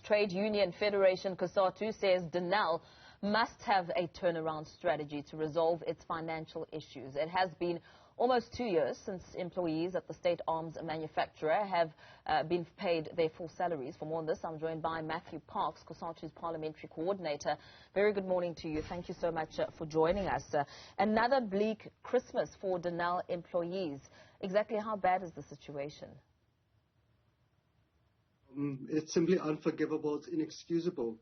trade union federation Cosatu says Denel must have a turnaround strategy to resolve its financial issues. It has been almost 2 years since employees at the state arms manufacturer have been paid their full salaries. For more on this, I'm joined by Matthew Parks, Cosatu's parliamentary coordinator. Very good morning to you. Thank you so much for joining us. Another bleak Christmas for Denel employees. Exactly how bad is the situation? It's simply unforgivable. It's inexcusable.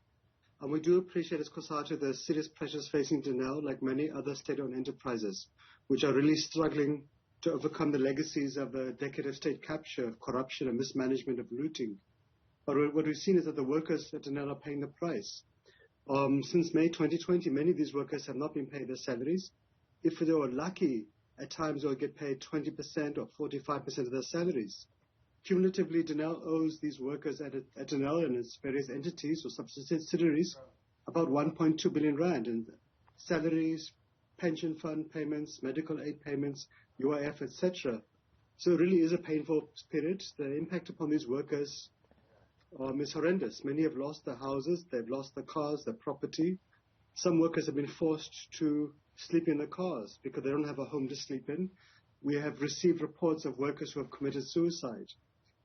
And we do appreciate as Cosatu the serious pressures facing Denel, like many other state-owned enterprises, which are really struggling to overcome the legacies of a decade of state capture, of corruption and mismanagement, of looting. But what we've seen is that the workers at Denel are paying the price. Since May 2020, many of these workers have not been paid their salaries. If they were lucky, at times they will get paid 20% or 45% of their salaries. Cumulatively, Denel owes these workers at Denel and its various entities or subsidiaries about 1.2 billion rand in salaries, pension fund payments, medical aid payments, UIF, etc. So it really is a painful period. The impact upon these workers is horrendous. Many have lost their houses, they've lost their cars, their property. Some workers have been forced to sleep in their cars because they don't have a home to sleep in. We have received reports of workers who have committed suicide.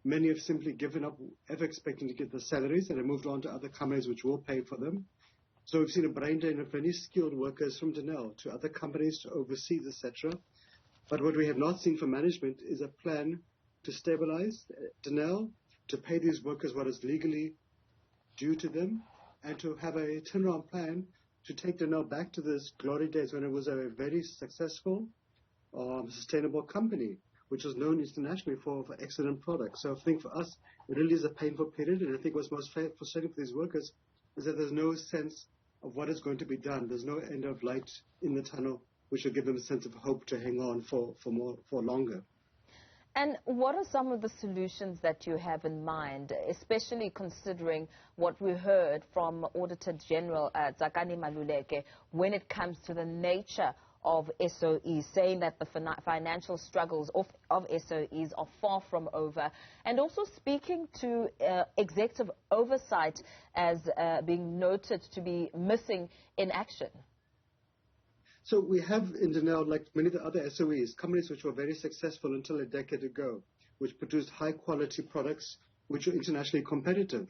Many have simply given up ever expecting to get their salaries and have moved on to other companies which will pay for them. So we've seen a brain drain of many skilled workers from Denel to other companies, to overseas, etc. But what we have not seen from management is a plan to stabilize Denel, to pay these workers what is legally due to them, and to have a turnaround plan to take Denel back to those glory days when it was a very successful, sustainable company, which was known internationally for excellent products. So I think for us, it really is a painful period, and I think what's most frustrating for these workers is that there's no sense of what is going to be done. There's no end of light in the tunnel, which will give them a sense of hope to hang on for longer. And what are some of the solutions that you have in mind, especially considering what we heard from Auditor General Zakani Maluleke when it comes to the nature of SOEs, saying that the financial struggles of SOEs are far from over, and also speaking to executive oversight as being noted to be missing in action? So we have in Denel, like many of the other SOEs, companies which were very successful until a decade ago, which produced high-quality products which are internationally competitive.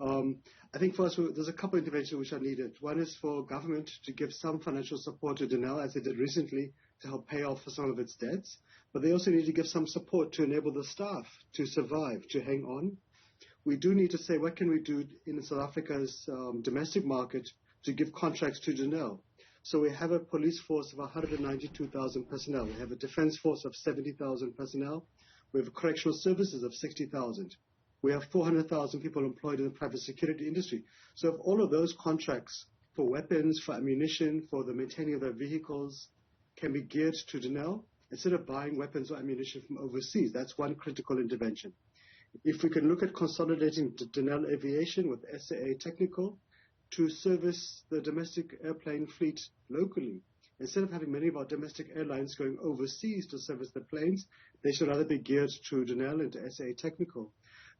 I think for us, there's a couple of interventions which are needed. One is for government to give some financial support to Denel, as they did recently, to help pay off for some of its debts. But they also need to give some support to enable the staff to survive, to hang on. We do need to say, what can we do in South Africa's domestic market to give contracts to Denel? So we have a police force of 192,000 personnel. We have a defense force of 70,000 personnel. We have correctional services of 60,000. We have 400,000 people employed in the private security industry. So if all of those contracts for weapons, for ammunition, for the maintaining of their vehicles can be geared to Denel, instead of buying weapons or ammunition from overseas, that's one critical intervention. If we can look at consolidating Denel Aviation with SAA Technical to service the domestic airplane fleet locally, instead of having many of our domestic airlines going overseas to service the planes, they should either be geared to Denel and to SAA Technical.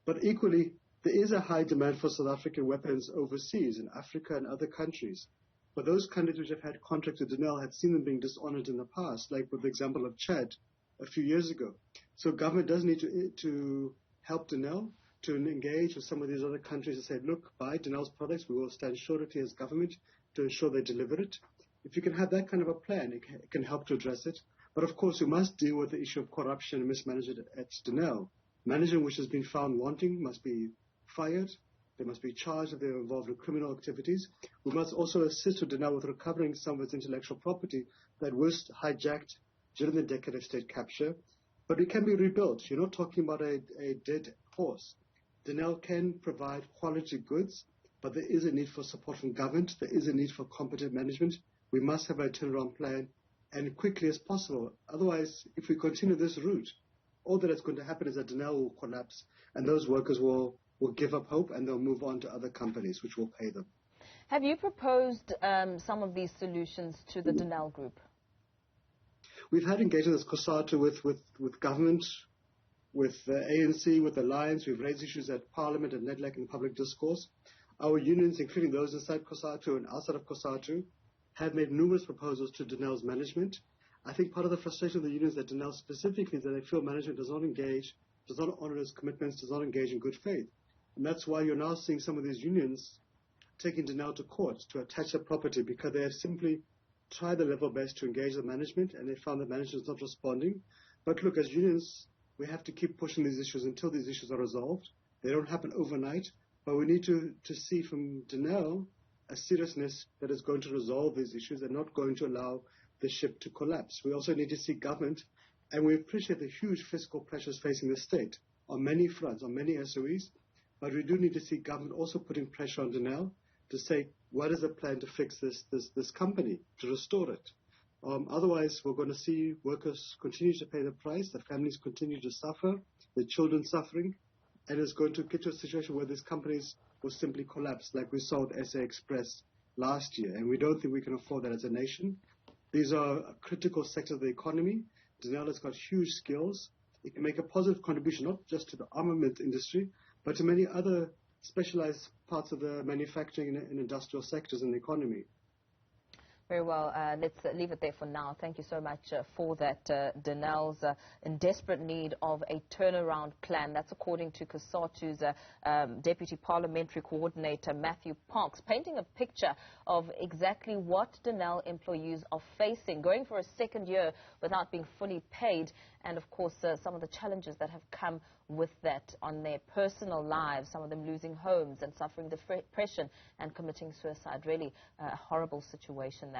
But equally, there is a high demand for South African weapons overseas, in Africa and other countries. But those countries which have had contracts with Denel have seen them being dishonored in the past, like with the example of Chad a few years ago. So government does need to help Denel to engage with some of these other countries and say, look, buy Denel's products, we will stand surety as government to ensure they deliver it. If you can have that kind of a plan, it can help to address it. But of course, we must deal with the issue of corruption and mismanagement at Denel. Management which has been found wanting must be fired. They must be charged if they are involved in criminal activities. We must also assist Denel with recovering some of its intellectual property that was hijacked during the decade of state capture. But it can be rebuilt. You're not talking about a dead horse. Denel can provide quality goods, but there is a need for support from government. There is a need for competent management. We must have a turnaround plan, and quickly as possible. Otherwise, if we continue this route, all that is going to happen is that Denel will collapse, and those workers will give up hope, and they'll move on to other companies which will pay them. Have you proposed some of these solutions to the Denel group? We've had engagement as Cosatu with government, with the ANC, with Alliance. We've raised issues at Parliament and NEDLAC in public discourse. Our unions, including those inside Cosatu and outside of Cosatu, have made numerous proposals to Denel's management. I think part of the frustration of the unions at Denel specifically is that they feel management does not engage, does not honor its commitments, does not engage in good faith. And that's why you're now seeing some of these unions taking Denel to court to attach their property, because they have simply tried their level best to engage the management and they found that management is not responding. But look, as unions, we have to keep pushing these issues until these issues are resolved. They don't happen overnight, but we need to see from Denel a seriousness that is going to resolve these issues and not going to allow the ship to collapse. We also need to see government, and we appreciate the huge fiscal pressures facing the state on many fronts, on many SOEs, but we do need to see government also putting pressure on Denel to say, what is the plan to fix this company, to restore it? Otherwise, we're going to see workers continue to pay the price, the families continue to suffer, the children suffering, and it's going to get to a situation where these companies will simply collapse, like we saw with SA Express last year. And we don't think we can afford that as a nation. These are critical sectors of the economy. Denel has got huge skills. It can make a positive contribution, not just to the armament industry, but to many other specialized parts of the manufacturing and industrial sectors in the economy. Very well. Let's leave it there for now. Thank you so much for that. Denel's in desperate need of a turnaround plan. That's according to Cosatu's Deputy Parliamentary Coordinator, Matthew Parks, painting a picture of exactly what Denel employees are facing, going for a second year without being fully paid, and, of course, some of the challenges that have come with that on their personal lives, some of them losing homes and suffering depression and committing suicide. Really a horrible situation.